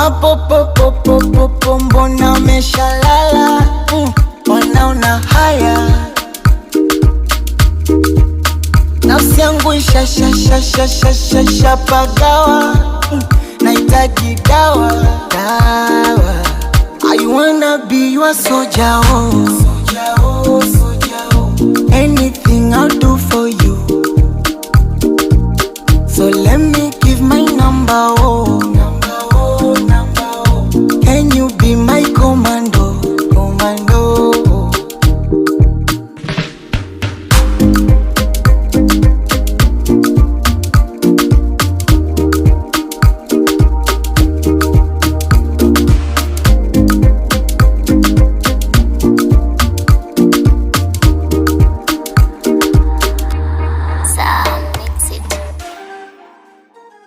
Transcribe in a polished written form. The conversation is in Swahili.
Mapopopopopopo mbona umeshalala? Wanaona haya, nafsi yangu ishashashashashashapagawa. Nahitaji dawa, dawa. I wanna be your soldier, oh. Anything I'll do for